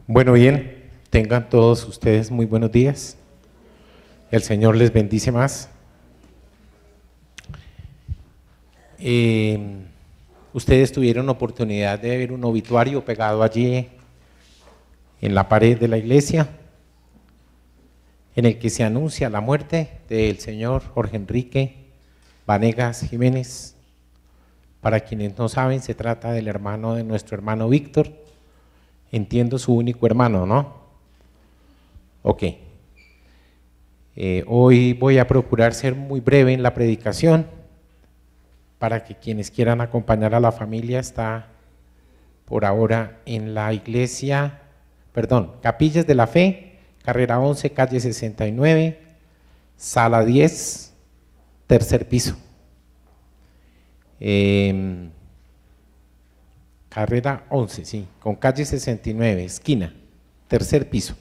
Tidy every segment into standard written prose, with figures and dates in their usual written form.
Bueno, bien, tengan todos ustedes muy buenos días. El Señor les bendice más. Ustedes tuvieron oportunidad de ver un obituario pegado allí en la pared de la iglesia, en el que se anuncia la muerte del señor Jorge Enrique Vanegas Jiménez. Para quienes no saben, se trata del hermano de nuestro hermano Víctor. Entiendo, su único hermano, ¿no? Ok. Hoy voy a procurar ser muy breve en la predicación para que quienes quieran acompañar a la familia. Está por ahora en la iglesia, Capillas de la Fe, carrera 11, calle 69, sala 10, tercer piso. Carrera 11, sí, con calle 69, esquina, tercer piso.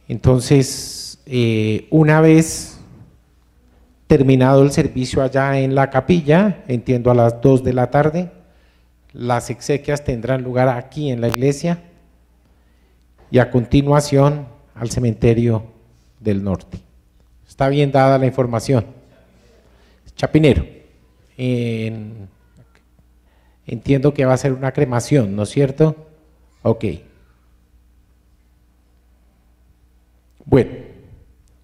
Entonces, una vez terminado el servicio allá en la capilla, entiendo a las 2 de la tarde, las exequias tendrán lugar aquí en la iglesia y a continuación al cementerio del norte. ¿Está bien dada la información? Chapinero. Entiendo que va a ser una cremación, ¿no es cierto? Ok. Bueno,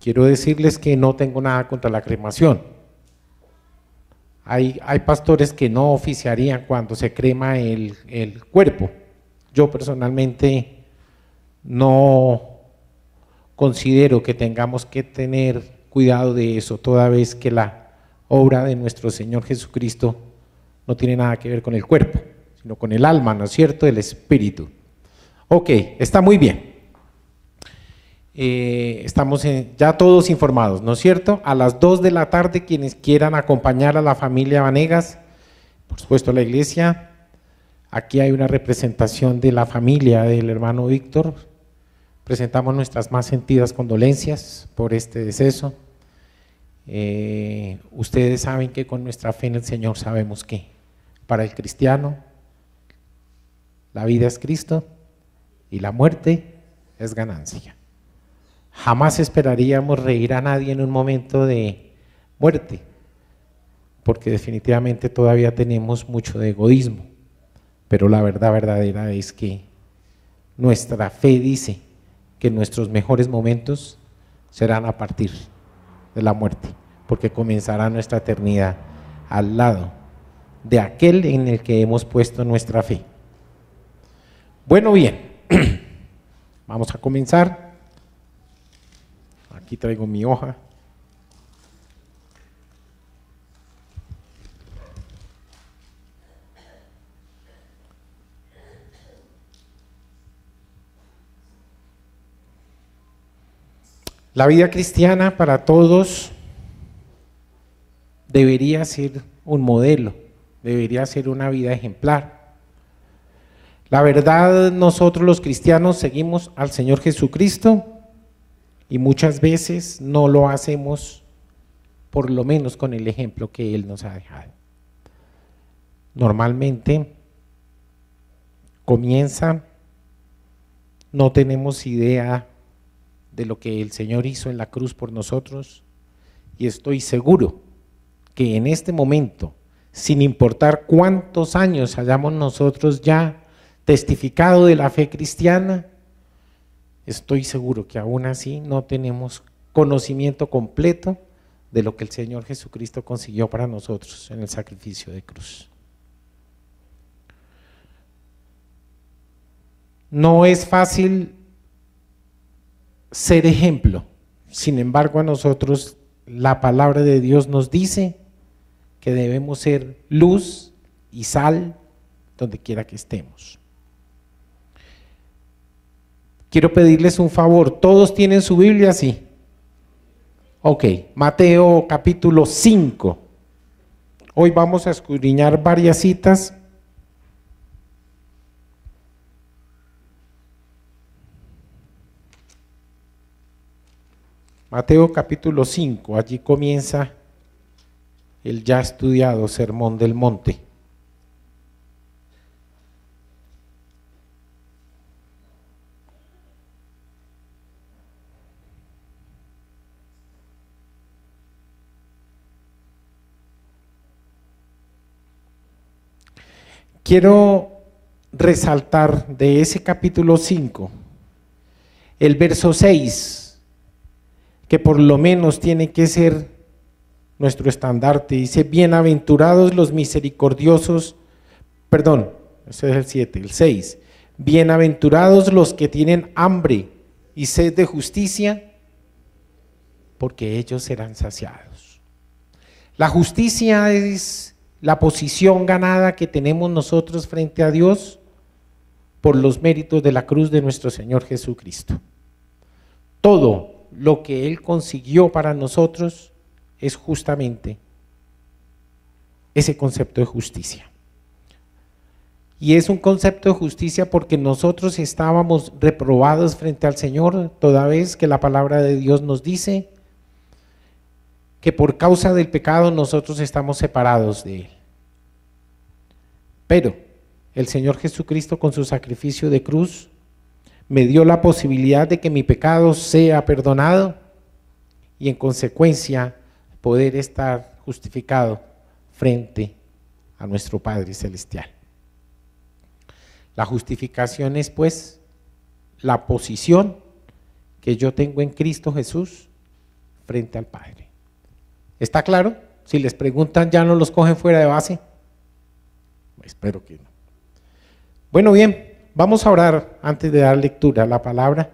quiero decirles que no tengo nada contra la cremación. Hay pastores que no oficiarían cuando se crema el cuerpo. Yo personalmente no considero que tengamos que tener cuidado de eso, toda vez que la obra de nuestro Señor Jesucristo no tiene nada que ver con el cuerpo, sino con el alma, ¿no es cierto?, el espíritu. Ok, está muy bien. Estamos ya todos informados, ¿no es cierto? A las 2 de la tarde, quienes quieran acompañar a la familia Vanegas, por supuesto la iglesia, aquí hay una representación de la familia del hermano Víctor. Presentamos nuestras más sentidas condolencias por este deceso. Ustedes saben que con nuestra fe en el Señor sabemos que para el cristiano la vida es Cristo y la muerte es ganancia. Jamás esperaríamos reír a nadie en un momento de muerte, porque definitivamente todavía tenemos mucho de egoísmo, pero la verdad verdadera es que nuestra fe dice que nuestros mejores momentos serán a partir de la muerte, porque comenzará nuestra eternidad al lado de aquel en el que hemos puesto nuestra fe. Bueno, bien, vamos a comenzar. Aquí traigo mi hoja. La vida cristiana para todos debería ser un modelo, debería ser una vida ejemplar. La verdad, nosotros los cristianos seguimos al Señor Jesucristo y muchas veces no lo hacemos, por lo menos con el ejemplo que Él nos ha dejado. Normalmente comienza, no tenemos idea de lo que el Señor hizo en la cruz por nosotros, y estoy seguro que en este momento, sin importar cuántos años hayamos nosotros ya testificado de la fe cristiana, estoy seguro que aún así no tenemos conocimiento completo de lo que el Señor Jesucristo consiguió para nosotros en el sacrificio de cruz. No es fácil ser ejemplo, sin embargo a nosotros la palabra de Dios nos dice que debemos ser luz y sal donde quiera que estemos. Quiero pedirles un favor, ¿todos tienen su Biblia? Sí. Ok, Mateo capítulo 5. Hoy vamos a escudriñar varias citas. Mateo capítulo 5, allí comienza el ya estudiado Sermón del Monte. quiero resaltar de ese capítulo 5, el verso 6, que por lo menos tiene que ser nuestro estandarte. Dice, bienaventurados los misericordiosos, perdón, ese es el 7, el 6, bienaventurados los que tienen hambre y sed de justicia, porque ellos serán saciados. La justicia es la posición ganada que tenemos nosotros frente a Dios por los méritos de la cruz de nuestro Señor Jesucristo. Todo lo que Él consiguió para nosotros es justamente ese concepto de justicia. Y es un concepto de justicia porque nosotros estábamos reprobados frente al Señor, toda vez que la palabra de Dios nos dice que por causa del pecado nosotros estamos separados de Él. Pero el Señor Jesucristo, con su sacrificio de cruz, me dio la posibilidad de que mi pecado sea perdonado y en consecuencia poder estar justificado frente a nuestro Padre Celestial. La justificación es pues la posición que yo tengo en Cristo Jesús frente al Padre. ¿Está claro? Si les preguntan, ¿ya no los cogen fuera de base? Espero que no. Bueno, bien, vamos a orar antes de dar lectura a la palabra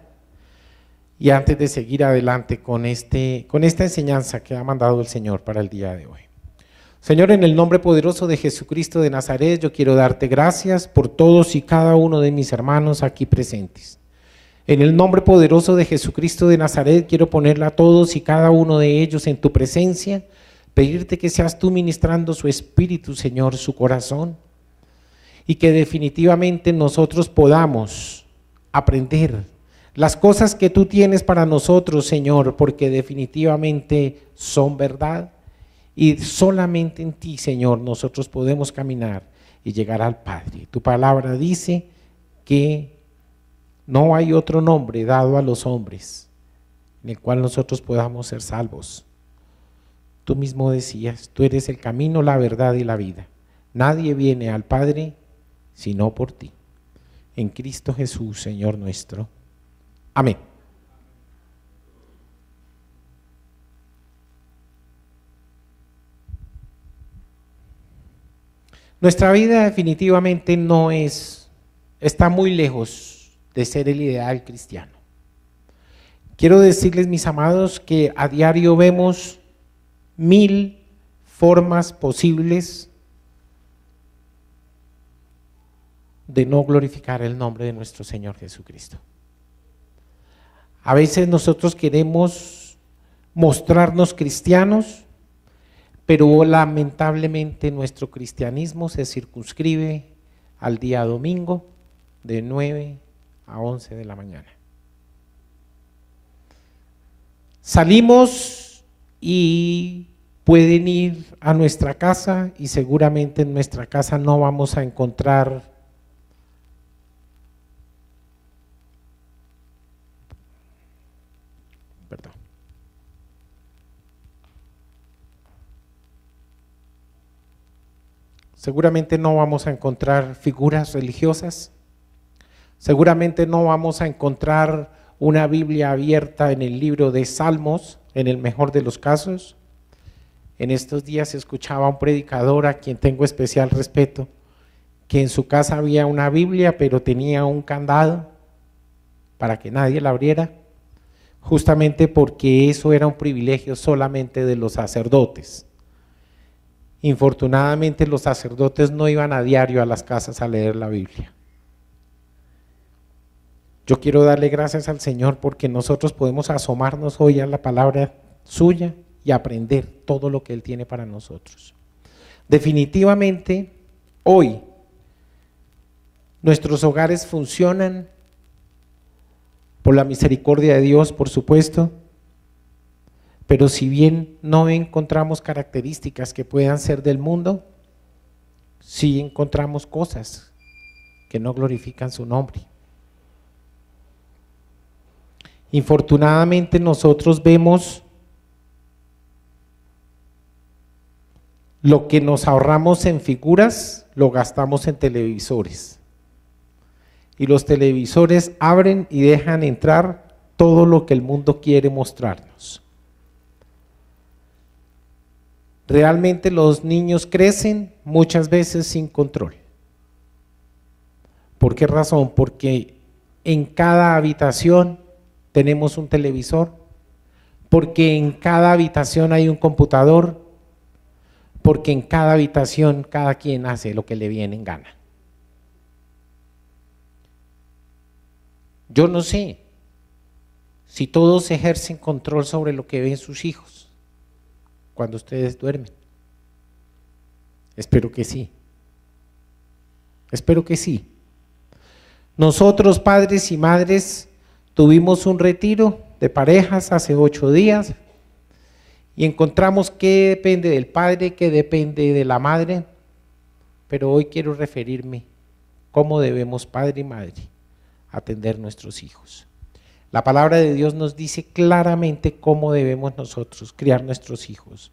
y antes de seguir adelante con esta enseñanza que ha mandado el Señor para el día de hoy. Señor, en el nombre poderoso de Jesucristo de Nazaret, yo quiero darte gracias por todos y cada uno de mis hermanos aquí presentes. En el nombre poderoso de Jesucristo de Nazaret, quiero ponerle a todos y cada uno de ellos en tu presencia, pedirte que seas tú ministrando su espíritu, Señor, su corazón, y que definitivamente nosotros podamos aprender las cosas que tú tienes para nosotros, Señor, porque definitivamente son verdad. Y solamente en ti, Señor, nosotros podemos caminar y llegar al Padre. Tu palabra dice que no hay otro nombre dado a los hombres en el cual nosotros podamos ser salvos. Tú mismo decías, tú eres el camino, la verdad y la vida. Nadie viene al Padre sino por ti. En Cristo Jesús, Señor nuestro. Amén. Nuestra vida definitivamente está muy lejos de ser el ideal cristiano. Quiero decirles, mis amados, que a diario vemos 1000 formas posibles de no glorificar el nombre de nuestro Señor Jesucristo. A veces nosotros queremos mostrarnos cristianos, pero lamentablemente nuestro cristianismo se circunscribe al día domingo de 9 a 11 de la mañana. Salimos y pueden ir a nuestra casa y seguramente en nuestra casa no vamos a encontrar seguramente no vamos a encontrar figuras religiosas, seguramente no vamos a encontrar una Biblia abierta en el libro de Salmos, en el mejor de los casos. En estos días escuchaba a un predicador a quien tengo especial respeto, que en su casa había una Biblia, pero tenía un candado para que nadie la abriera, justamente porque eso era un privilegio solamente de los sacerdotes. Infortunadamente los sacerdotes no iban a diario a las casas a leer la Biblia. Yo quiero darle gracias al Señor porque nosotros podemos asomarnos hoy a la palabra suya y aprender todo lo que Él tiene para nosotros. Definitivamente, hoy nuestros hogares funcionan por la misericordia de Dios, por supuesto, pero si bien no encontramos características que puedan ser del mundo, sí encontramos cosas que no glorifican su nombre. Infortunadamente nosotros vemos Lo que nos ahorramos en figuras, lo gastamos en televisores. Y los televisores abren y dejan entrar todo lo que el mundo quiere mostrarnos. Realmente los niños crecen muchas veces sin control. ¿Por qué razón? Porque en cada habitación tenemos un televisor, porque en cada habitación hay un computador, porque en cada habitación cada quien hace lo que le viene en gana. Yo no sé si todos ejercen control sobre lo que ven sus hijos cuando ustedes duermen. Espero que sí. Espero que sí. Nosotros, padres y madres, tuvimos un retiro de parejas hace 8 días y encontramos qué depende del padre, qué depende de la madre, pero hoy quiero referirme cómo debemos, padre y madre, atender nuestros hijos. La palabra de Dios nos dice claramente cómo debemos nosotros criar nuestros hijos.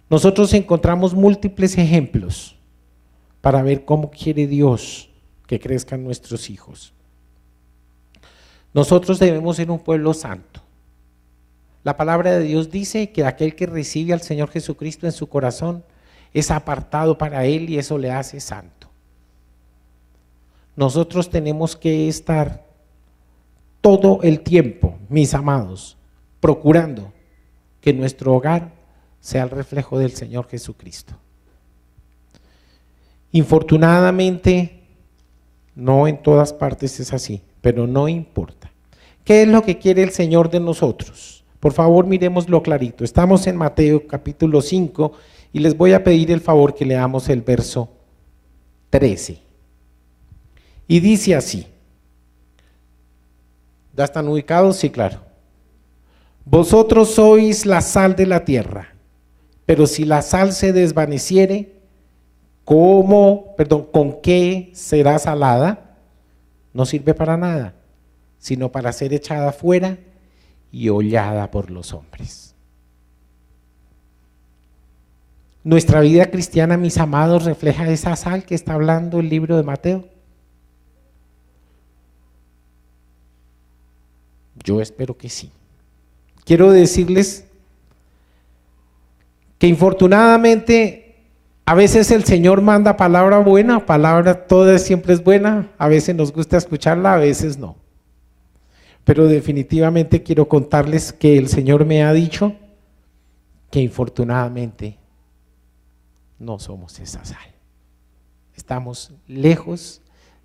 Nosotros encontramos múltiples ejemplos para ver cómo quiere Dios que crezcan nuestros hijos. Nosotros debemos ser un pueblo santo. La palabra de Dios dice que aquel que recibe al Señor Jesucristo en su corazón es apartado para Él y eso le hace santo. Nosotros tenemos que estar todo el tiempo, mis amados, procurando que nuestro hogar sea el reflejo del Señor Jesucristo. Infortunadamente, no en todas partes es así, pero no importa. ¿Qué es lo que quiere el Señor de nosotros? Por favor, miremoslo clarito. Estamos en Mateo capítulo 5 y les voy a pedir el favor que leamos el verso 13. Y dice así. ¿Ya están ubicados? Sí, claro. Vosotros sois la sal de la tierra, pero si la sal se desvaneciere, ¿con qué será salada? No sirve para nada, sino para ser echada fuera y hollada por los hombres. Nuestra vida cristiana, mis amados, refleja esa sal que está hablando el libro de Mateo. Yo espero que sí. Quiero decirles que infortunadamente a veces el Señor manda palabra buena, palabra toda siempre es buena, a veces nos gusta escucharla, a veces no. Pero definitivamente quiero contarles que el Señor me ha dicho que infortunadamente no somos esa sal. Estamos lejos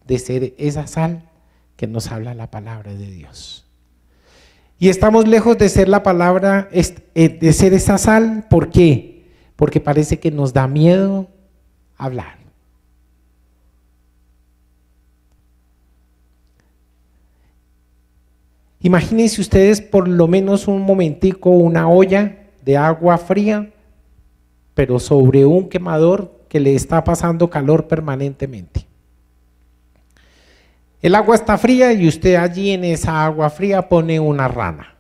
de ser esa sal que nos habla la palabra de Dios. Y estamos lejos de ser la palabra, de ser esa sal, ¿por qué? Porque parece que nos da miedo hablar. Imagínense ustedes por lo menos un momentico una olla de agua fría, pero sobre un quemador que le está pasando calor permanentemente. El agua está fría y usted allí en esa agua fría pone una rana.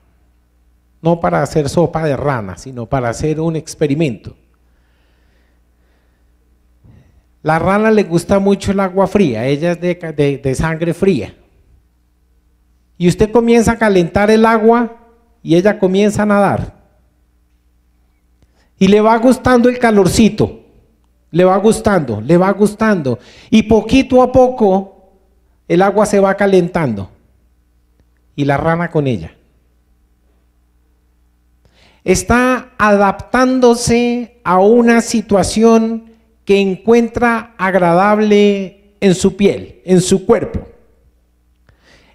No para hacer sopa de rana, sino para hacer un experimento. La rana le gusta mucho el agua fría, ella es de sangre fría. Y usted comienza a calentar el agua y ella comienza a nadar. Y le va gustando el calorcito, le va gustando. Y poquito a poco el agua se va calentando y la rana con ella. Está adaptándose a una situación que encuentra agradable en su piel, en su cuerpo.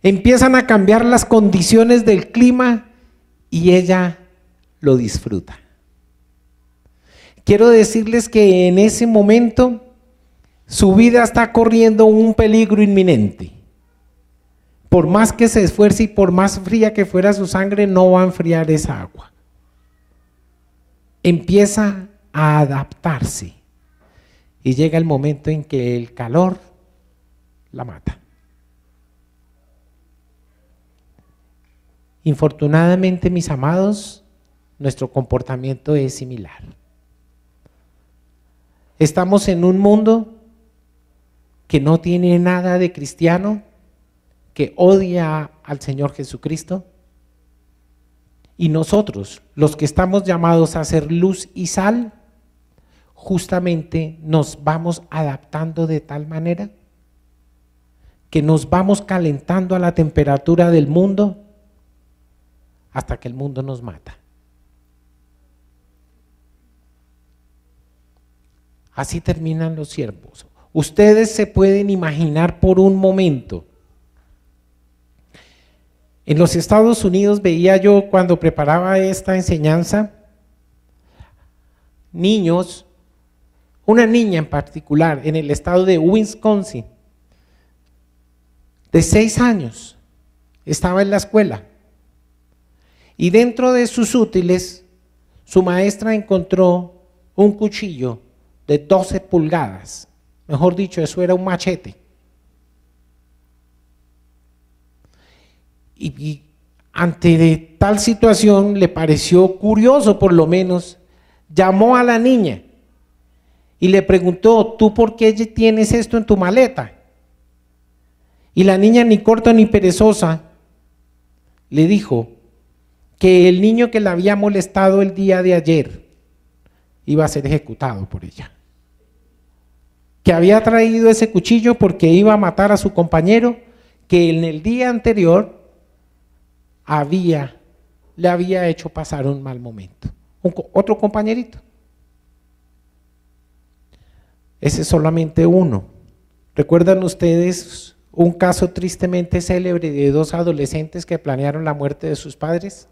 Empiezan a cambiar las condiciones del clima y ella lo disfruta. Quiero decirles que en ese momento su vida está corriendo un peligro inminente. Por más que se esfuerce y por más fría que fuera su sangre, no va a enfriar esa agua. Empieza a adaptarse y llega el momento en que el calor la mata. Infortunadamente, mis amados, nuestro comportamiento es similar. Estamos en un mundo que no tiene nada de cristiano, que odia al Señor Jesucristo. Y nosotros, los que estamos llamados a ser luz y sal, justamente nos vamos adaptando de tal manera que nos vamos calentando a la temperatura del mundo hasta que el mundo nos mata. Así terminan los siervos. Ustedes se pueden imaginar por un momento. En los Estados Unidos veía yo cuando preparaba esta enseñanza, niños, una niña en particular en el estado de Wisconsin, de 6 años, estaba en la escuela y dentro de sus útiles su maestra encontró un cuchillo de 12 pulgadas, mejor dicho, eso era un machete. Y ante de tal situación le pareció curioso, por lo menos, llamó a la niña y le preguntó, ¿tú por qué tienes esto en tu maleta? Y la niña, ni corta ni perezosa, le dijo que el niño que la había molestado el día de ayer iba a ser ejecutado por ella. Que había traído ese cuchillo porque iba a matar a su compañero, que en el día anterior le había hecho pasar un mal momento. Otro compañerito. Ese es solamente uno. ¿Recuerdan ustedes un caso tristemente célebre de 2 adolescentes que planearon la muerte de sus padres?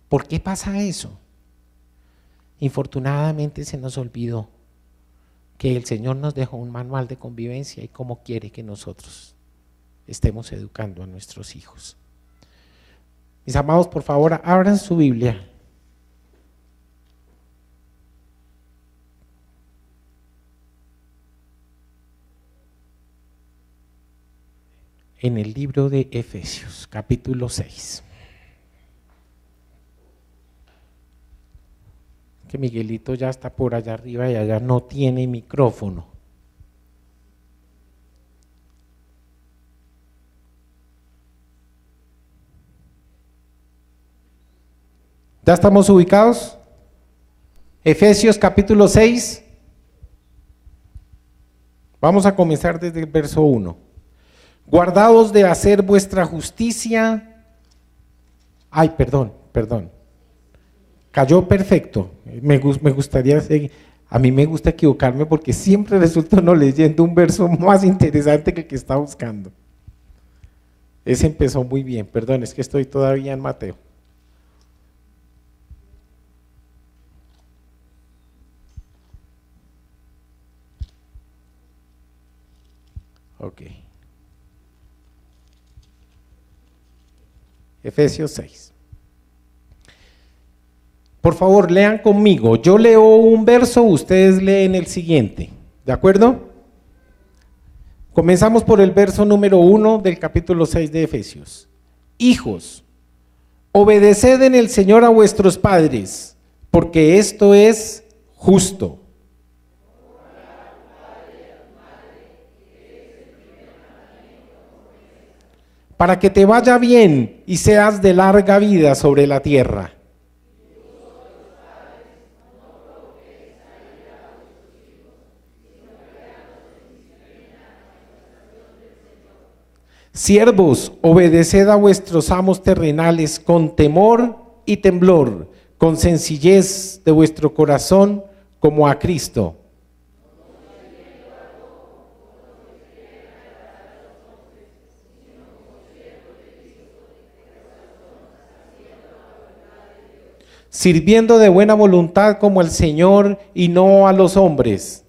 ¿Por qué pasa eso? Infortunadamente se nos olvidó que el Señor nos dejó un manual de convivencia y cómo quiere que nosotros estemos educando a nuestros hijos. Mis amados, por favor, abran su Biblia. En el libro de Efesios, capítulo 6. Que Miguelito ya está por allá arriba y allá no tiene micrófono. ¿Ya estamos ubicados? Efesios capítulo 6. Vamos a comenzar desde el verso 1. Guardaos de hacer vuestra justicia. Ay, perdón. Cayó perfecto. Me gustaría seguir. A mí me gusta equivocarme porque siempre resulta uno leyendo un verso más interesante que el que está buscando. Ese empezó muy bien. Perdón, es que estoy todavía en Mateo. Ok. Efesios 6. Por favor, lean conmigo. Yo leo un verso, ustedes leen el siguiente. ¿De acuerdo? Comenzamos por el verso número 1 del capítulo 6 de Efesios. Hijos, obedeced en el Señor a vuestros padres, porque esto es justo. Para que te vaya bien y seas de larga vida sobre la tierra. Siervos, obedeced a vuestros amos terrenales con temor y temblor, con sencillez de vuestro corazón, como a Cristo. Sirviendo de buena voluntad como al Señor y no a los hombres.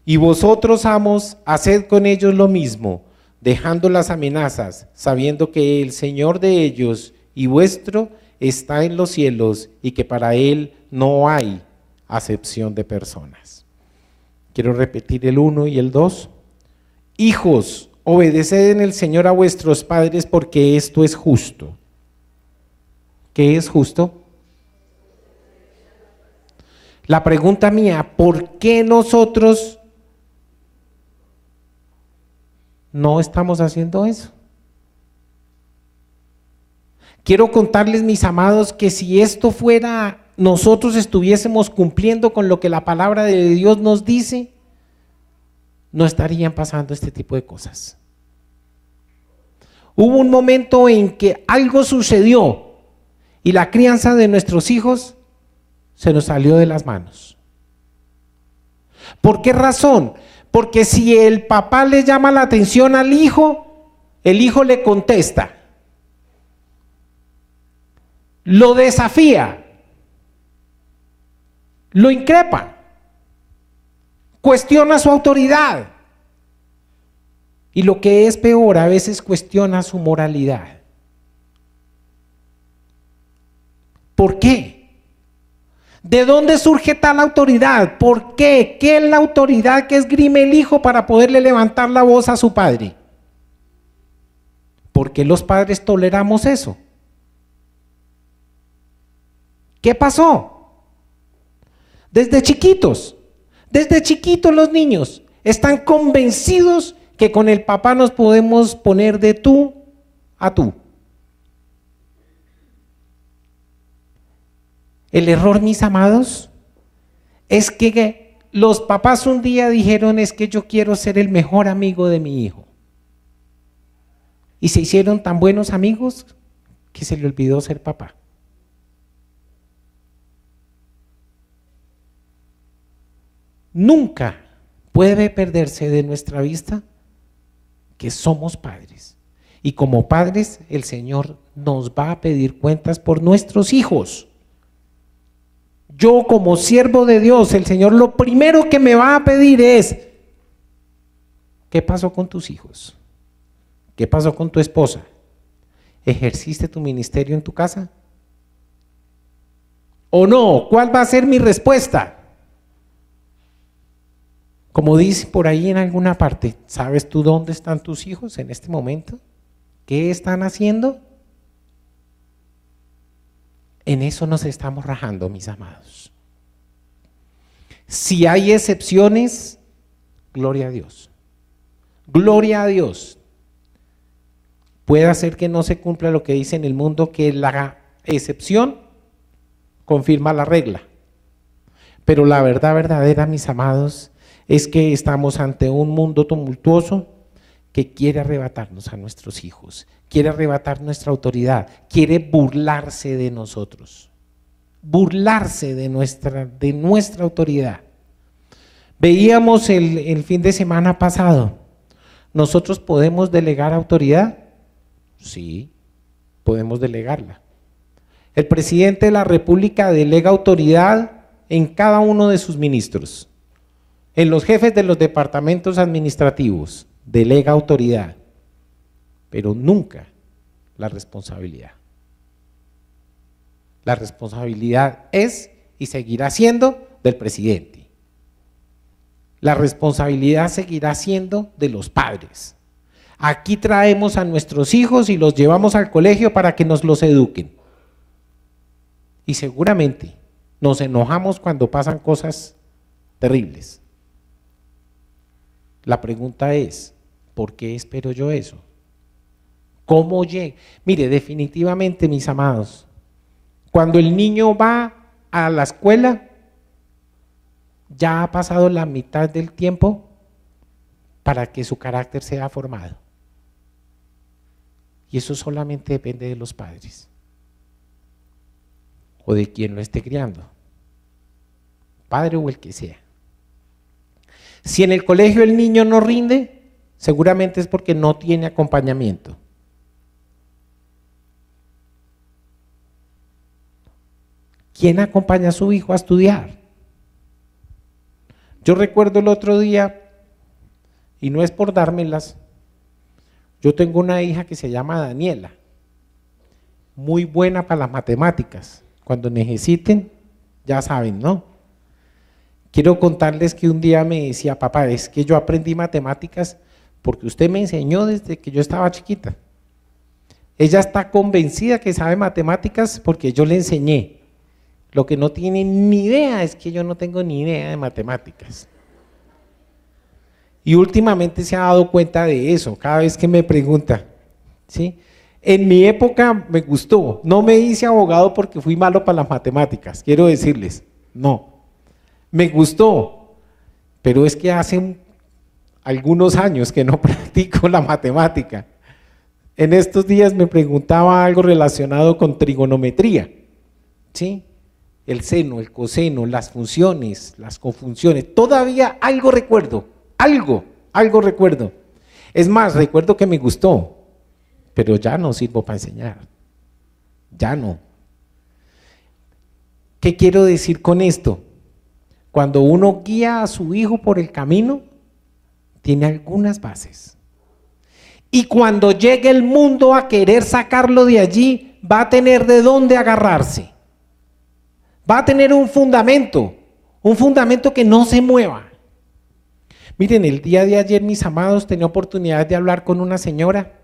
Y vosotros, amos, haced con ellos lo mismo, dejando las amenazas, sabiendo que el Señor de ellos y vuestro está en los cielos y que para Él no hay acepción de personas. Quiero repetir el 1 y el 2. Hijos, obedeced en el Señor a vuestros padres porque esto es justo. ¿Qué es justo? La pregunta mía, ¿por qué nosotros no estamos haciendo eso? Quiero contarles, mis amados, que si esto fuera, nosotros estuviésemos cumpliendo con lo que la palabra de Dios nos dice, no estarían pasando este tipo de cosas. Hubo un momento en que algo sucedió y la crianza de nuestros hijos se nos salió de las manos. ¿Por qué razón? Porque si el papá le llama la atención al hijo, el hijo le contesta, lo desafía, lo increpa, cuestiona su autoridad y lo que es peor, a veces cuestiona su moralidad. ¿Por qué? ¿De dónde surge tal autoridad? ¿Por qué? ¿Qué es la autoridad que esgrime el hijo para poderle levantar la voz a su padre? ¿Por qué los padres toleramos eso? ¿Qué pasó? Desde chiquitos los niños están convencidos que con el papá nos podemos poner de tú a tú. El error, mis amados, es que los papás un día dijeron, es que yo quiero ser el mejor amigo de mi hijo. Y se hicieron tan buenos amigos que se le olvidó ser papá. Nunca puede perderse de nuestra vista que somos padres. Y como padres, el Señor nos va a pedir cuentas por nuestros hijos. Yo como siervo de Dios, el Señor lo primero que me va a pedir es, ¿qué pasó con tus hijos? ¿Qué pasó con tu esposa? ¿Ejerciste tu ministerio en tu casa? ¿O no? ¿Cuál va a ser mi respuesta? Como dice por ahí en alguna parte, ¿sabes tú dónde están tus hijos en este momento? ¿Qué están haciendo? En eso nos estamos rajando, mis amados. Si hay excepciones, gloria a Dios. Gloria a Dios. Puede hacer que no se cumpla lo que dice en el mundo, que la excepción confirma la regla. Pero la verdad verdadera, mis amados, es que estamos ante un mundo tumultuoso que quiere arrebatarnos a nuestros hijos, quiere arrebatar nuestra autoridad, quiere burlarse de nosotros, burlarse de nuestra autoridad. Veíamos el fin de semana pasado, ¿nosotros podemos delegar autoridad? Sí, podemos delegarla. El presidente de la República delega autoridad en cada uno de sus ministros. En los jefes de los departamentos administrativos delega autoridad, pero nunca la responsabilidad. La responsabilidad es y seguirá siendo del presidente. La responsabilidad seguirá siendo de los padres. Aquí traemos a nuestros hijos y los llevamos al colegio para que nos los eduquen. Y seguramente nos enojamos cuando pasan cosas terribles. La pregunta es, ¿por qué espero yo eso? ¿Cómo llego? Mire, definitivamente, mis amados, cuando el niño va a la escuela, ya ha pasado la mitad del tiempo para que su carácter sea formado. Y eso solamente depende de los padres o de quien lo esté criando, padre o el que sea. Si en el colegio el niño no rinde, seguramente es porque no tiene acompañamiento. ¿Quién acompaña a su hijo a estudiar? Yo recuerdo el otro día, y no es por dármelas, yo tengo una hija que se llama Daniela, muy buena para las matemáticas. Cuando necesiten, ya saben, ¿no? Quiero contarles que un día me decía, papá, es que yo aprendí matemáticas porque usted me enseñó desde que yo estaba chiquita. Ella está convencida que sabe matemáticas porque yo le enseñé. Lo que no tiene ni idea es que yo no tengo ni idea de matemáticas. Y últimamente se ha dado cuenta de eso, cada vez que me pregunta, ¿sí? En mi época me gustó, no me hice abogado porque fui malo para las matemáticas, quiero decirles, no. Me gustó, pero es que hace algunos años que no practico la matemática. En estos días me preguntaba algo relacionado con trigonometría, ¿sí? El seno, el coseno, las funciones, las confunciones, todavía algo recuerdo, algo recuerdo. Es más, recuerdo que me gustó, pero ya no sirvo para enseñar, ya no. ¿Qué quiero decir con esto? Cuando uno guía a su hijo por el camino, tiene algunas bases. Y cuando llegue el mundo a querer sacarlo de allí, va a tener de dónde agarrarse. Va a tener un fundamento que no se mueva. Miren, el día de ayer, mis amados, tenía oportunidad de hablar con una señora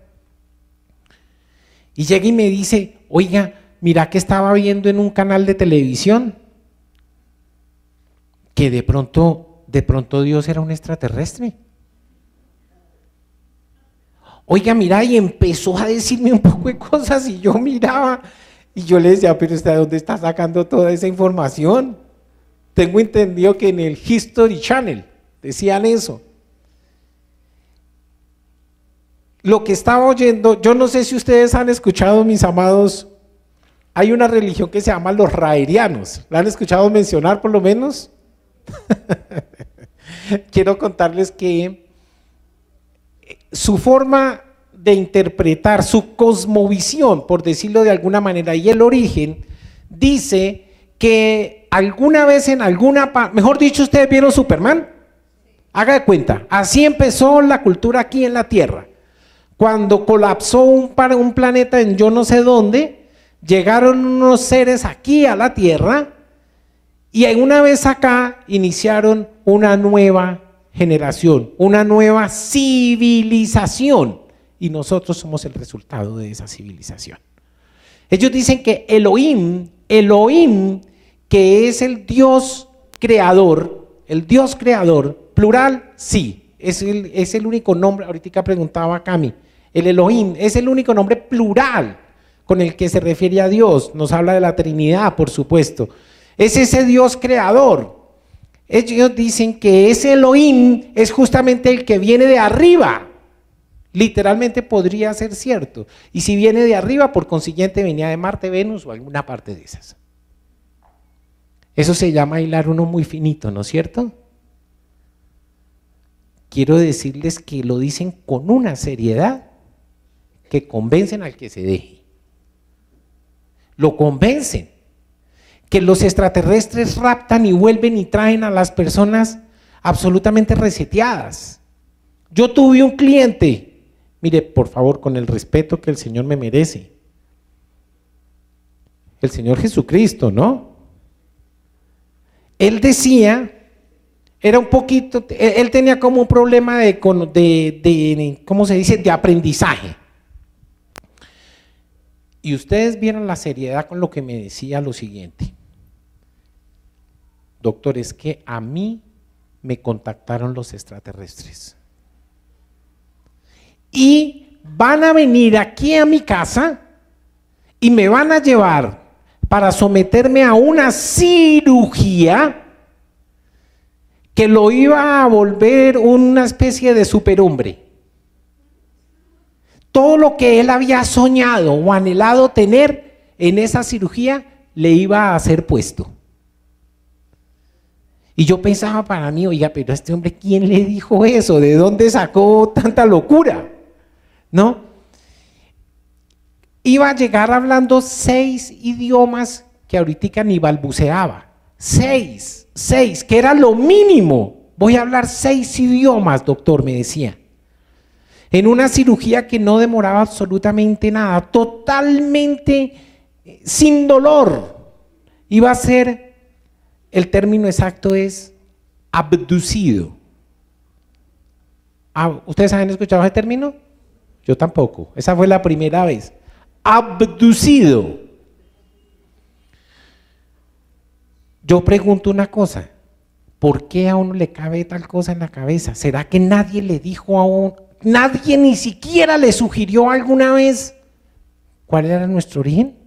y llega y me dice, oiga, mira que estaba viendo en un canal de televisión que de pronto Dios era un extraterrestre. Oiga, mira, y empezó a decirme un poco de cosas y yo miraba y yo le decía, pero ¿de dónde está sacando toda esa información? Tengo entendido que en el History Channel decían eso. Lo que estaba oyendo, yo no sé si ustedes han escuchado, mis amados, hay una religión que se llama los raerianos. ¿La han escuchado mencionar por lo menos? Quiero contarles que su forma de interpretar, su cosmovisión, por decirlo de alguna manera, y el origen, dice que alguna vez en alguna parte, mejor dicho, ¿ustedes vieron Superman? Haga de cuenta, así empezó la cultura aquí en la Tierra. Cuando colapsó un planeta en yo no sé dónde, llegaron unos seres aquí a la Tierra y una vez acá iniciaron una nueva generación, una nueva civilización, y nosotros somos el resultado de esa civilización. Ellos dicen que Elohim, que es el Dios creador, plural, sí, es el único nombre, ahorita preguntaba Cami, el Elohim es el único nombre plural con el que se refiere a Dios, nos habla de la Trinidad, por supuesto, es ese Dios creador. Ellos dicen que ese Elohim es justamente el que viene de arriba, literalmente podría ser cierto, y si viene de arriba, por consiguiente venía de Marte, Venus o alguna parte de esas. Eso se llama hilar uno muy finito, ¿no es cierto? Quiero decirles que lo dicen con una seriedad que convencen al que se deje. Lo convencen. Que los extraterrestres raptan y vuelven y traen a las personas absolutamente reseteadas. Yo tuve un cliente, mire, por favor, con el respeto que el Señor me merece, el Señor Jesucristo, ¿no? Él decía, era un poquito, él tenía como un problema de ¿cómo se dice?, de aprendizaje. Y ustedes vieron la seriedad con lo que me decía lo siguiente. Doctor, es que a mí me contactaron los extraterrestres y van a venir aquí a mi casa y me van a llevar para someterme a una cirugía que lo iba a volver una especie de superhombre. Todo lo que él había soñado o anhelado tener en esa cirugía le iba a ser puesto. Y yo pensaba para mí, oiga, pero a este hombre, ¿quién le dijo eso? ¿De dónde sacó tanta locura? ¿No? Iba a llegar hablando 6 idiomas que ahorita ni balbuceaba. 6, que era lo mínimo. Voy a hablar 6 idiomas, doctor, me decía. En una cirugía que no demoraba absolutamente nada, totalmente sin dolor. Iba a ser, el término exacto es abducido. ¿Ustedes han escuchado ese término? Yo tampoco. Esa fue la primera vez. Abducido. Yo pregunto una cosa. ¿Por qué a uno le cabe tal cosa en la cabeza? ¿Será que nadie le dijo a uno, nadie ni siquiera le sugirió alguna vez cuál era nuestro origen?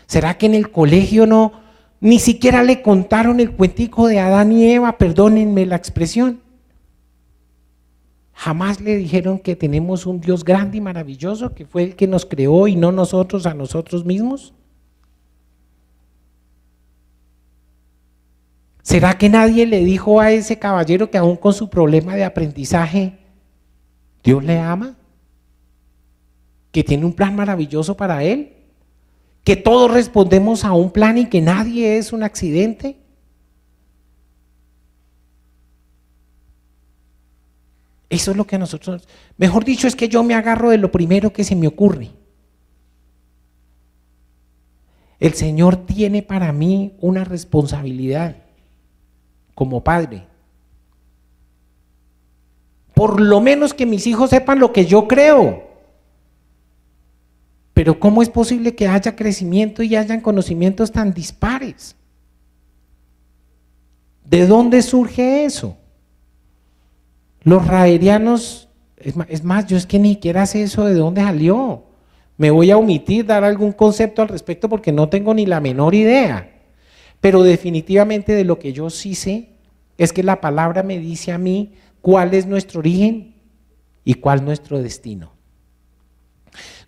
¿Será que en el colegio ni siquiera le contaron el cuentico de Adán y Eva? Perdónenme la expresión. Jamás le dijeron que tenemos un Dios grande y maravilloso, que fue el que nos creó y no nosotros a nosotros mismos. ¿Será que nadie le dijo a ese caballero que aún con su problema de aprendizaje, Dios le ama? ¿Que tiene un plan maravilloso para él? ¿Que todos respondemos a un plan y que nadie es un accidente? Eso es lo que nosotros, mejor dicho, es que yo me agarro de lo primero que se me ocurre. El Señor tiene para mí una responsabilidad como padre. Por lo menos que mis hijos sepan lo que yo creo. Pero ¿cómo es posible que haya crecimiento y hayan conocimientos tan dispares? ¿De dónde surge eso? Los raerianos, es más, yo es que ni siquiera sé eso de dónde salió. Me voy a omitir dar algún concepto al respecto porque no tengo ni la menor idea. Pero definitivamente de lo que yo sí sé es que la palabra me dice a mí cuál es nuestro origen y cuál nuestro destino.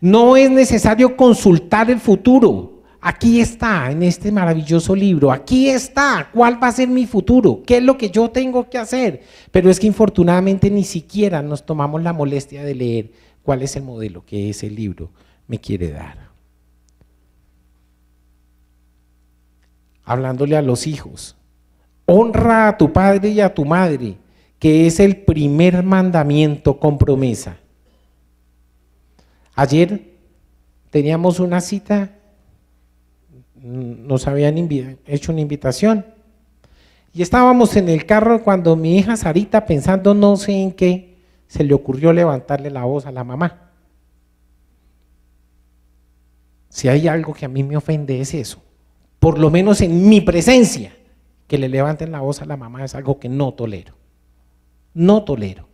No es necesario consultar el futuro. Aquí está, en este maravilloso libro, aquí está, cuál va a ser mi futuro, qué es lo que yo tengo que hacer. Pero es que infortunadamente ni siquiera nos tomamos la molestia de leer cuál es el modelo que ese libro me quiere dar. Hablándole a los hijos, honra a tu padre y a tu madre, que es el primer mandamiento con promesa. Ayer teníamos una cita, nos habían hecho una invitación y estábamos en el carro cuando mi hija Sarita, pensando no sé en qué, se le ocurrió levantarle la voz a la mamá. Si hay algo que a mí me ofende es eso, por lo menos en mi presencia, que le levanten la voz a la mamá es algo que no tolero, no tolero.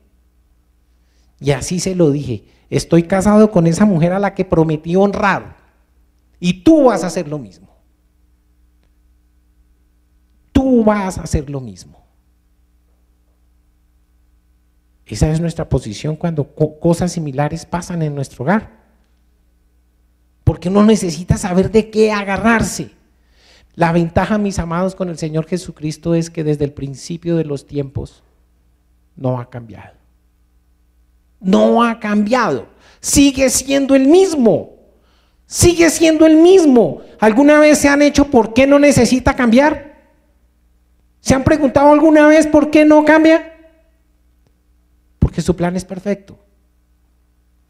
Y así se lo dije, estoy casado con esa mujer a la que prometí honrar y tú vas a hacer lo mismo. Tú vas a hacer lo mismo. Esa es nuestra posición cuando cosas similares pasan en nuestro hogar. Porque uno necesita saber de qué agarrarse. La ventaja, mis amados, con el Señor Jesucristo es que desde el principio de los tiempos no ha cambiado. No ha cambiado. Sigue siendo el mismo. Sigue siendo el mismo. ¿Alguna vez se han hecho por qué no necesita cambiar? ¿Se han preguntado alguna vez por qué no cambia? Porque su plan es perfecto.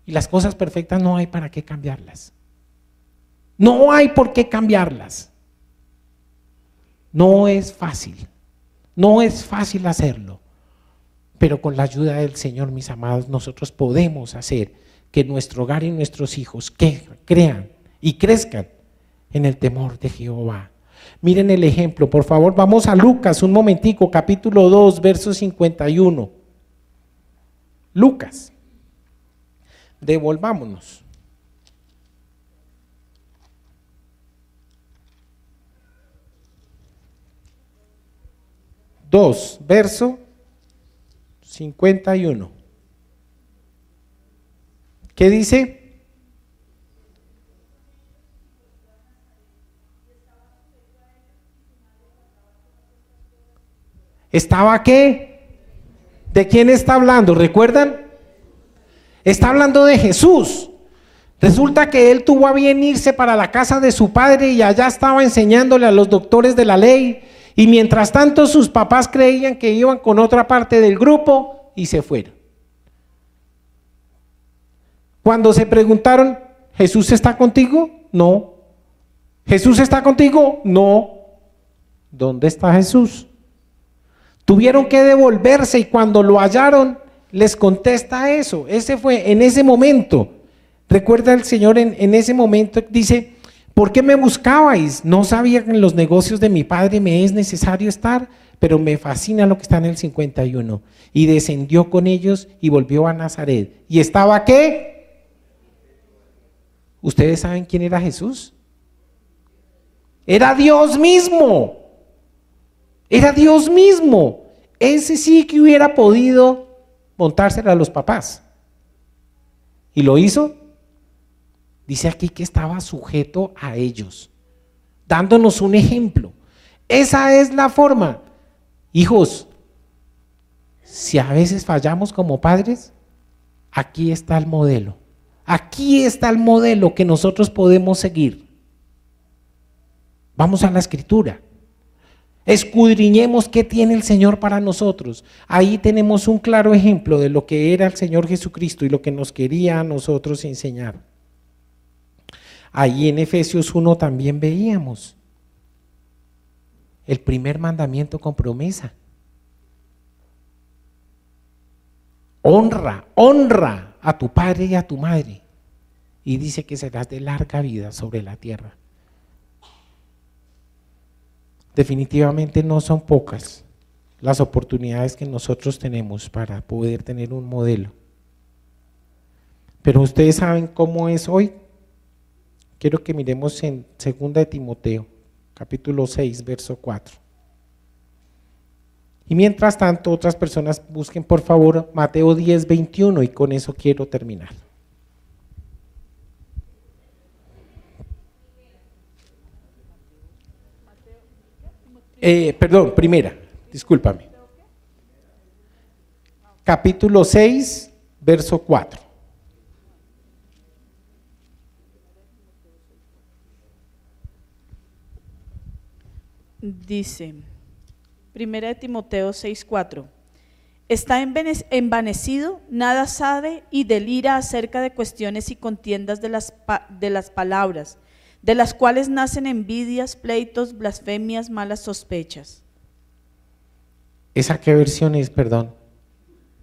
Y las cosas perfectas no hay para qué cambiarlas. No hay por qué cambiarlas. No es fácil. No es fácil hacerlo. Pero con la ayuda del Señor, mis amados, nosotros podemos hacer que nuestro hogar y nuestros hijos crean y crezcan en el temor de Jehová. Miren el ejemplo, por favor, vamos a Lucas un momentico, capítulo 2, verso 51. Lucas, devolvámonos. Verso 51. ¿Qué dice? ¿Estaba qué? ¿De quién está hablando? ¿Recuerdan? Está hablando de Jesús. Resulta que él tuvo a bien irse para la casa de su padre y allá estaba enseñándole a los doctores de la ley. Y mientras tanto sus papás creían que iban con otra parte del grupo y se fueron. Cuando se preguntaron, ¿Jesús está contigo? No. ¿Jesús está contigo? No. ¿Dónde está Jesús? Tuvieron que devolverse y cuando lo hallaron, les contesta eso. Ese fue en ese momento. Recuerda el Señor en ese momento, dice, ¿por qué me buscabais? No sabía que en los negocios de mi Padre me es necesario estar, pero me fascina lo que está en el 51. Y descendió con ellos y volvió a Nazaret. ¿Y estaba qué? ¿Ustedes saben quién era Jesús? Era Dios mismo. Era Dios mismo. Ese sí que hubiera podido montársela a los papás. ¿Y lo hizo? Dice aquí que estaba sujeto a ellos, dándonos un ejemplo. Esa es la forma. Hijos, si a veces fallamos como padres, aquí está el modelo. Aquí está el modelo que nosotros podemos seguir. Vamos a la Escritura. Escudriñemos qué tiene el Señor para nosotros. Ahí tenemos un claro ejemplo de lo que era el Señor Jesucristo y lo que nos quería a nosotros enseñar. Ahí en Efesios 1 también veíamos el primer mandamiento con promesa. Honra a tu padre y a tu madre. Y dice que serás de larga vida sobre la tierra. Definitivamente no son pocas las oportunidades que nosotros tenemos para poder tener un modelo. Pero ustedes saben cómo es hoy. Quiero que miremos en 2 de Timoteo, capítulo 6, verso 4. Y mientras tanto, otras personas busquen por favor Mateo 10, 21 y con eso quiero terminar. Primera, discúlpame. Capítulo 6, verso 4. Dice, 1 de Timoteo 6:4, está envanecido, nada sabe y delira acerca de cuestiones y contiendas de las palabras, de las cuales nacen envidias, pleitos, blasfemias, malas sospechas. ¿Esa qué versión es, perdón?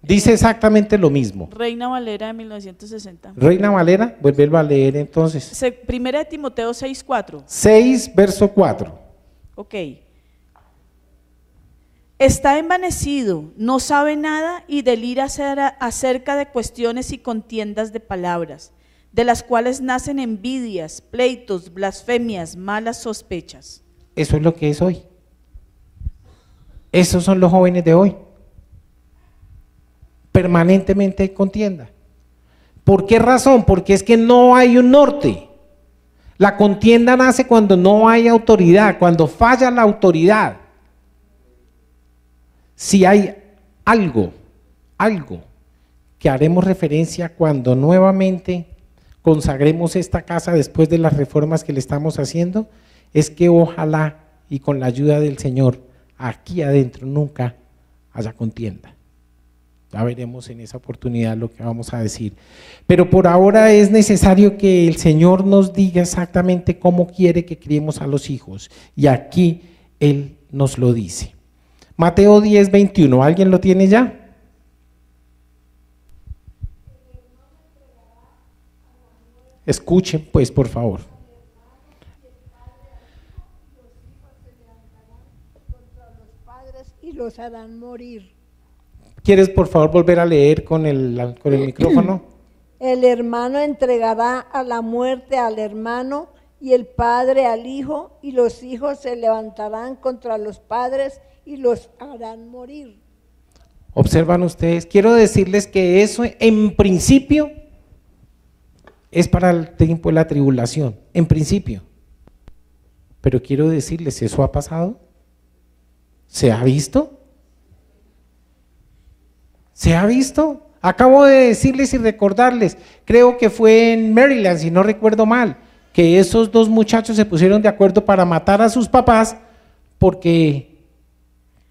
Dice exactamente lo mismo. Reina Valera de 1960. Reina Valera, vuélvelo a leer entonces. 1 de Timoteo 6:4. 6, verso 4. Ok. Está envanecido, no sabe nada y delira acerca de cuestiones y contiendas de palabras, de las cuales nacen envidias, pleitos, blasfemias, malas sospechas. Eso es lo que es hoy. Esos son los jóvenes de hoy. Permanentemente hay contienda. ¿Por qué razón? Porque es que no hay un norte. La contienda nace cuando no hay autoridad, cuando falla la autoridad. Si hay algo que haremos referencia cuando nuevamente consagremos esta casa después de las reformas que le estamos haciendo, es que ojalá y con la ayuda del Señor aquí adentro nunca haya contienda. Ya veremos en esa oportunidad lo que vamos a decir. Pero por ahora es necesario que el Señor nos diga exactamente cómo quiere que criemos a los hijos. Y aquí Él nos lo dice. Mateo 10, 21. ¿Alguien lo tiene ya? Escuchen pues, por favor. Y los harán morir. ¿Quieres por favor volver a leer con el micrófono? El hermano entregará a la muerte al hermano y el padre al hijo, y los hijos se levantarán contra los padres y los harán morir. Observan ustedes, quiero decirles que eso en principio es para el tiempo de la tribulación, en principio. Pero quiero decirles, ¿eso ha pasado? ¿Se ha visto? ¿Se ha visto? Acabo de decirles y recordarles, creo que fue en Maryland, si no recuerdo mal, que esos dos muchachos se pusieron de acuerdo para matar a sus papás porque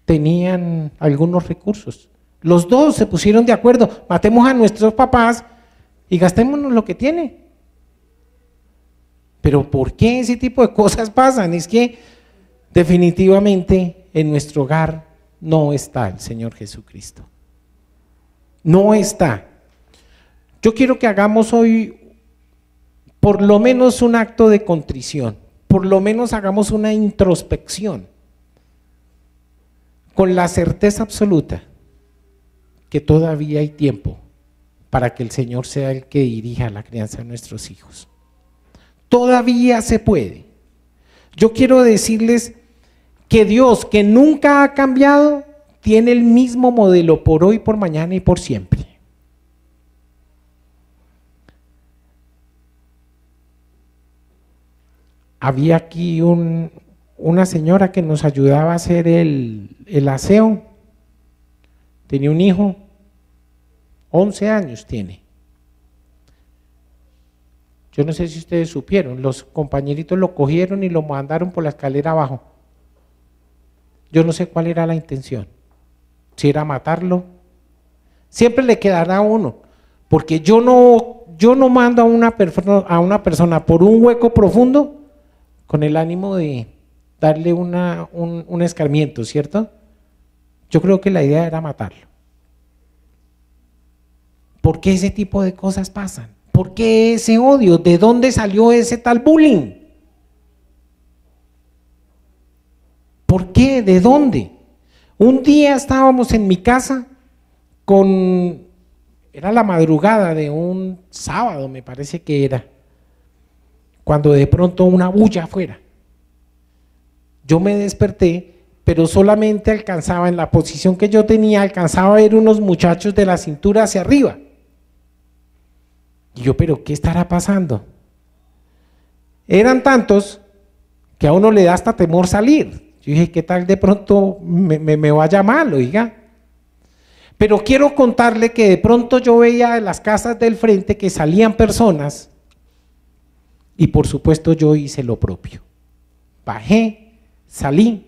tenían algunos recursos. Los dos se pusieron de acuerdo, matemos a nuestros papás y gastémonos lo que tiene. Pero ¿por qué ese tipo de cosas pasan? Es que definitivamente en nuestro hogar no está el Señor Jesucristo. No está. Yo quiero que hagamos hoy por lo menos un acto de contrición, por lo menos hagamos una introspección, con la certeza absoluta que todavía hay tiempo para que el Señor sea el que dirija la crianza de nuestros hijos. Todavía se puede. Yo quiero decirles que Dios, que nunca ha cambiado, tiene el mismo modelo por hoy, por mañana y por siempre. Había aquí una señora que nos ayudaba a hacer el aseo. Tenía un hijo, 11 años tiene. Yo no sé si ustedes supieron, los compañeritos lo cogieron y lo mandaron por la escalera abajo. Yo no sé cuál era la intención, si era matarlo. Siempre le quedará a uno, porque yo no mando a una persona por un hueco profundo con el ánimo de darle un escarmiento, ¿cierto? Yo creo que la idea era matarlo. ¿Por qué ese tipo de cosas pasan? ¿Por qué ese odio? ¿De dónde salió ese tal bullying? ¿Por qué? ¿De dónde? Un día estábamos en mi casa era la madrugada de un sábado, me parece que era, cuando de pronto una bulla afuera. Yo me desperté, pero solamente alcanzaba, en la posición que yo tenía, alcanzaba a ver unos muchachos de la cintura hacia arriba. Y yo, ¿pero qué estará pasando? Eran tantos que a uno le da hasta temor salir. Yo dije, ¿qué tal de pronto me vaya mal, oiga? Pero quiero contarle que de pronto yo veía en las casas del frente que salían personas y por supuesto yo hice lo propio. Bajé, salí.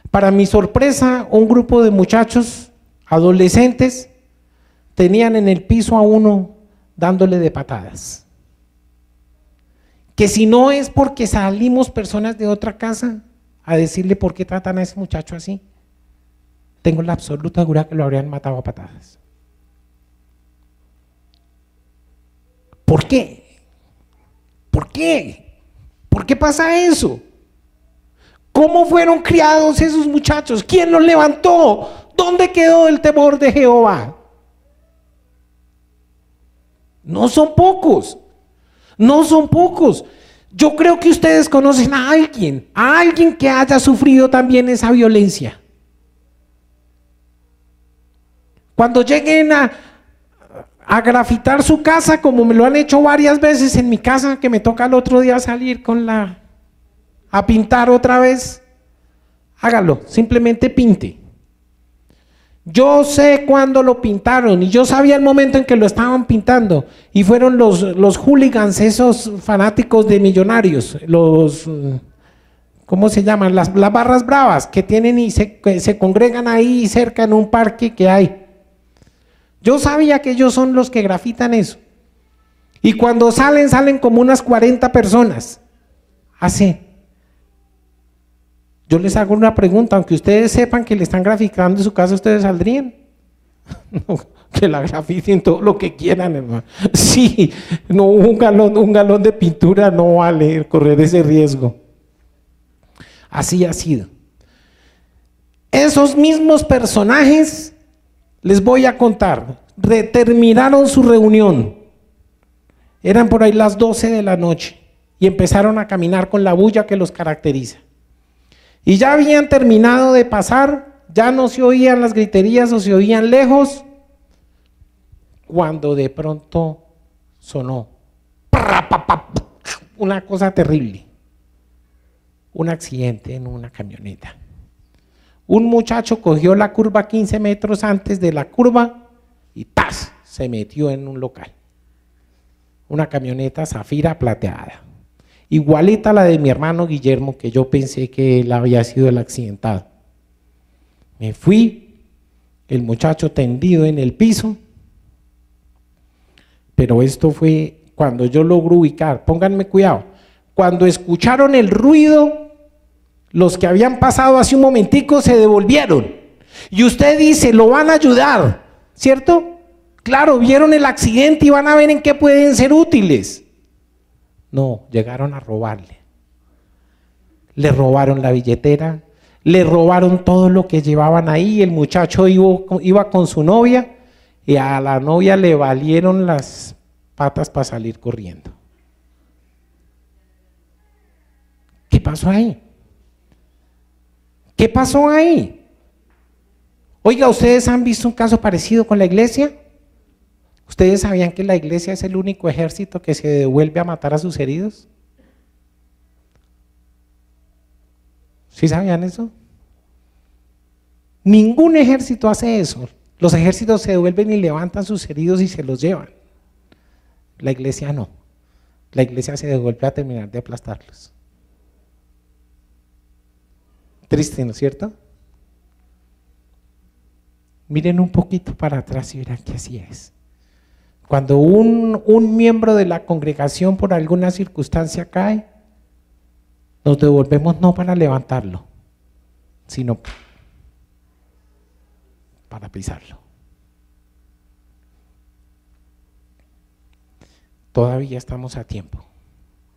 Para mi sorpresa, un grupo de muchachos, adolescentes, tenían en el piso a uno dándole de patadas. Que si no es porque salimos personas de otra casa a decirle por qué tratan a ese muchacho así, tengo la absoluta seguridad que lo habrían matado a patadas. ¿Por qué? ¿Por qué? ¿Por qué pasa eso? ¿Cómo fueron criados esos muchachos? ¿Quién los levantó? ¿Dónde quedó el temor de Jehová? No son pocos, no son pocos. Yo creo que ustedes conocen a alguien que haya sufrido también esa violencia. Cuando lleguen a grafitar su casa, como me lo han hecho varias veces en mi casa, que me toca el otro día salir a pintar otra vez, hágalo, simplemente pinte. Yo sé cuándo lo pintaron y yo sabía el momento en que lo estaban pintando y fueron los hooligans, esos fanáticos de Millonarios, ¿cómo se llaman? Las barras bravas que tienen y se congregan ahí cerca en un parque que hay. Yo sabía que ellos son los que grafitan eso. Y cuando salen como unas 40 personas. Así. Yo les hago una pregunta, aunque ustedes sepan que le están graficando en su casa, ¿ustedes saldrían? No, que la grafiten todo lo que quieran, hermano. Sí, no, un galón de pintura no vale correr ese riesgo. Así ha sido. Esos mismos personajes, les voy a contar, terminaron su reunión. Eran por ahí las 12 de la noche y empezaron a caminar con la bulla que los caracteriza. Y ya habían terminado de pasar, ya no se oían las griterías o se oían lejos, cuando de pronto sonó una cosa terrible, un accidente en una camioneta. Un muchacho cogió la curva 15 metros antes de la curva y ¡tas!, se metió en un local. Una camioneta Zafira plateada. Igualita a la de mi hermano Guillermo, que yo pensé que él había sido el accidentado. Me fui, el muchacho tendido en el piso, pero esto fue cuando yo logro ubicar, pónganme cuidado, cuando escucharon el ruido, los que habían pasado hace un momentico se devolvieron. Y usted dice, lo van a ayudar, ¿cierto? Claro, vieron el accidente y van a ver en qué pueden ser útiles. No, llegaron a robarle. Le robaron la billetera, le robaron todo lo que llevaban ahí. El muchacho iba con su novia y a la novia le valieron las patas para salir corriendo. ¿Qué pasó ahí? ¿Qué pasó ahí? Oiga, ¿ustedes han visto un caso parecido con la iglesia? ¿Ustedes sabían que la iglesia es el único ejército que se devuelve a matar a sus heridos? ¿Sí sabían eso? Ningún ejército hace eso. Los ejércitos se devuelven y levantan sus heridos y se los llevan. La iglesia no. La iglesia se devuelve a terminar de aplastarlos. Triste, ¿no es cierto? Miren un poquito para atrás y verán que así es. Cuando un miembro de la congregación por alguna circunstancia cae, nos devolvemos no para levantarlo, sino para pisarlo. Todavía estamos a tiempo.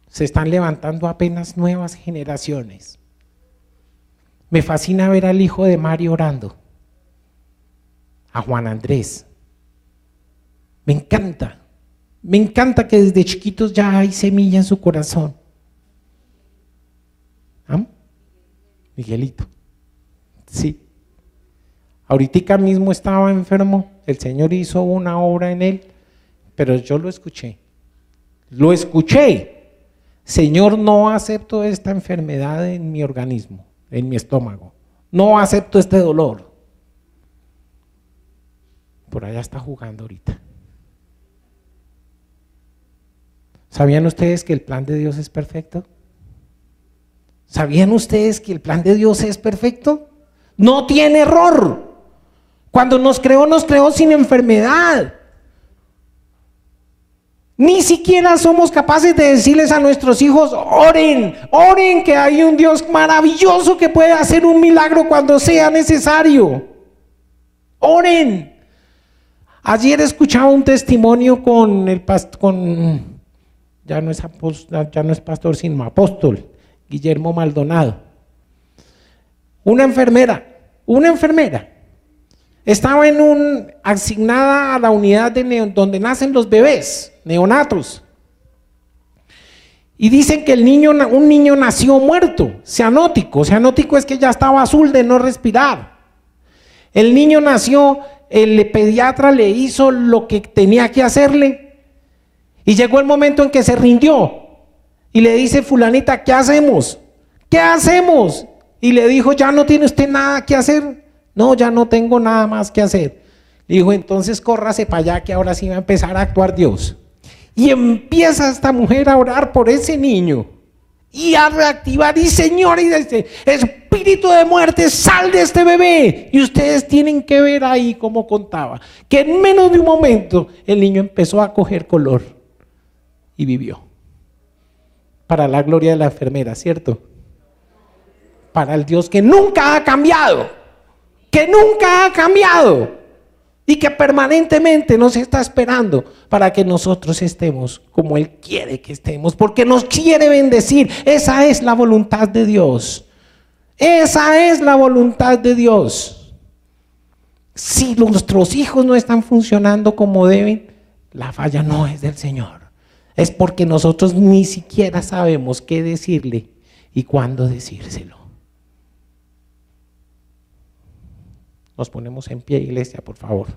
Se están levantando apenas nuevas generaciones. Me fascina ver al hijo de Mario orando, a Juan Andrés. Me encanta que desde chiquitos ya hay semilla en su corazón. ¿Ah? Miguelito, sí. Ahorita mismo estaba enfermo, el Señor hizo una obra en él, pero yo lo escuché. Señor, no acepto esta enfermedad en mi organismo, en mi estómago. No acepto este dolor. Por allá está jugando ahorita. ¿Sabían ustedes que el plan de Dios es perfecto? ¿Sabían ustedes que el plan de Dios es perfecto? No tiene error. Cuando nos creó sin enfermedad. Ni siquiera somos capaces de decirles a nuestros hijos, oren que hay un Dios maravilloso que puede hacer un milagro cuando sea necesario. Oren. Ayer escuchaba un testimonio con el pastor, ya no es pastor sino apóstol, Guillermo Maldonado. Una enfermera, estaba asignada a la unidad donde nacen los bebés, neonatos. Y dicen que un niño nació muerto, cianótico. Cianótico es que ya estaba azul de no respirar. El niño nació, el pediatra le hizo lo que tenía que hacerle y llegó el momento en que se rindió y le dice, fulanita, ¿qué hacemos? ¿Qué hacemos? Y le dijo, ¿ya no tiene usted nada que hacer? No, ya no tengo nada más que hacer. Le dijo, entonces córrase para allá que ahora sí va a empezar a actuar Dios. Y empieza esta mujer a orar por ese niño y a reactivar, y Señor, y dice, espíritu de muerte, sal de este bebé. Y ustedes tienen que ver ahí cómo contaba, que en menos de un momento el niño empezó a coger color y vivió. Para la gloria de la enfermera, ¿cierto? Para el Dios que nunca ha cambiado, y que permanentemente nos está esperando para que nosotros estemos como Él quiere que estemos, porque nos quiere bendecir. Esa es la voluntad de Dios. Esa es la voluntad de Dios. Si nuestros hijos no están funcionando como deben, la falla no es del Señor. Es porque nosotros ni siquiera sabemos qué decirle y cuándo decírselo. Nos ponemos en pie, iglesia, por favor.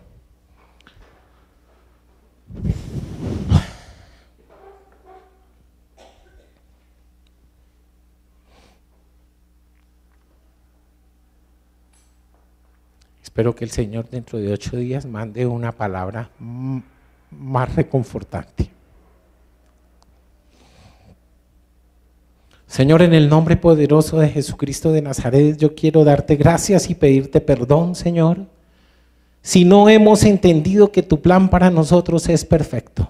Espero que el Señor dentro de 8 días mande una palabra más reconfortante. Señor, en el nombre poderoso de Jesucristo de Nazaret, yo quiero darte gracias y pedirte perdón, Señor, si no hemos entendido que tu plan para nosotros es perfecto.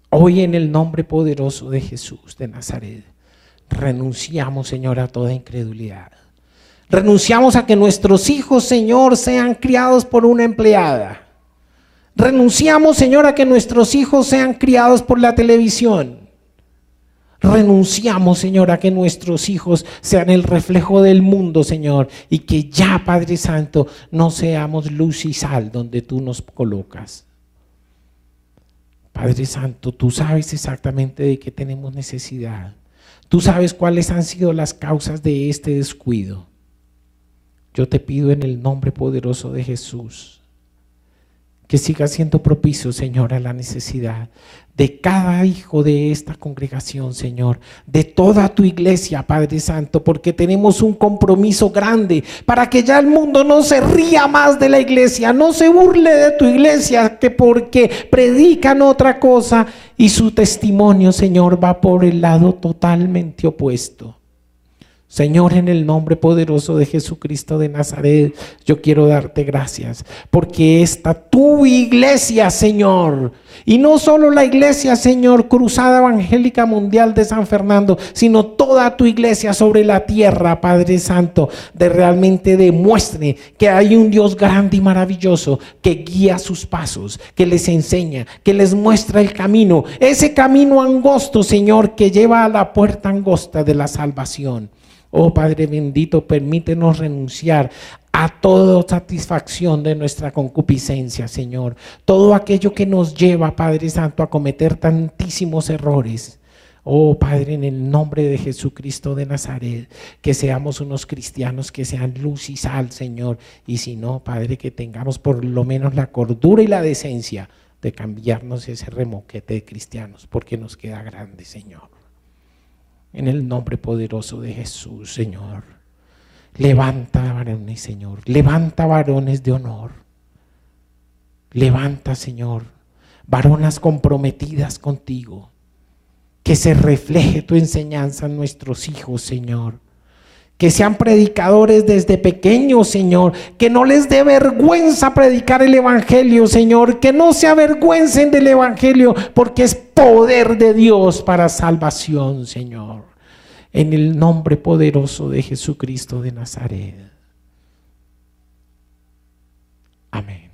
Hoy en el nombre poderoso de Jesús de Nazaret, renunciamos, Señor, a toda incredulidad. Renunciamos a que nuestros hijos, Señor, sean criados por una empleada. Renunciamos, Señor, a que nuestros hijos sean criados por la televisión. Renunciamos, Señor, a que nuestros hijos sean el reflejo del mundo, Señor, y que ya, Padre Santo, no seamos luz y sal donde tú nos colocas. Padre Santo, tú sabes exactamente de qué tenemos necesidad. Tú sabes cuáles han sido las causas de este descuido. Yo te pido en el nombre poderoso de Jesús que siga siendo propicio, Señor, a la necesidad de cada hijo de esta congregación, Señor, de toda tu iglesia, Padre Santo, porque tenemos un compromiso grande para que ya el mundo no se ría más de la iglesia, no se burle de tu iglesia, que porque predican otra cosa y su testimonio, Señor, va por el lado totalmente opuesto. Señor, en el nombre poderoso de Jesucristo de Nazaret, yo quiero darte gracias porque esta tu iglesia, Señor, y no solo la iglesia, Señor, Cruzada Evangélica Mundial de San Fernando, sino toda tu iglesia sobre la tierra, Padre Santo, de realmente demuestre que hay un Dios grande y maravilloso que guía sus pasos, que les enseña, que les muestra el camino, ese camino angosto, Señor, que lleva a la puerta angosta de la salvación. Oh Padre bendito, permítenos renunciar a toda satisfacción de nuestra concupiscencia, Señor. Todo aquello que nos lleva, Padre Santo, a cometer tantísimos errores. Oh Padre, en el nombre de Jesucristo de Nazaret, que seamos unos cristianos que sean luz y sal, Señor. Y si no, Padre, que tengamos por lo menos la cordura y la decencia de cambiarnos ese remoquete de cristianos, porque nos queda grande, Señor. En el nombre poderoso de Jesús, Señor, levanta varones, Señor, levanta varones de honor, levanta, Señor, varonas comprometidas contigo, que se refleje tu enseñanza en nuestros hijos, Señor, que sean predicadores desde pequeños, Señor, que no les dé vergüenza predicar el evangelio, Señor, que no se avergüencen del evangelio, porque es poder de Dios para salvación, Señor, en el nombre poderoso de Jesucristo de Nazaret. Amén.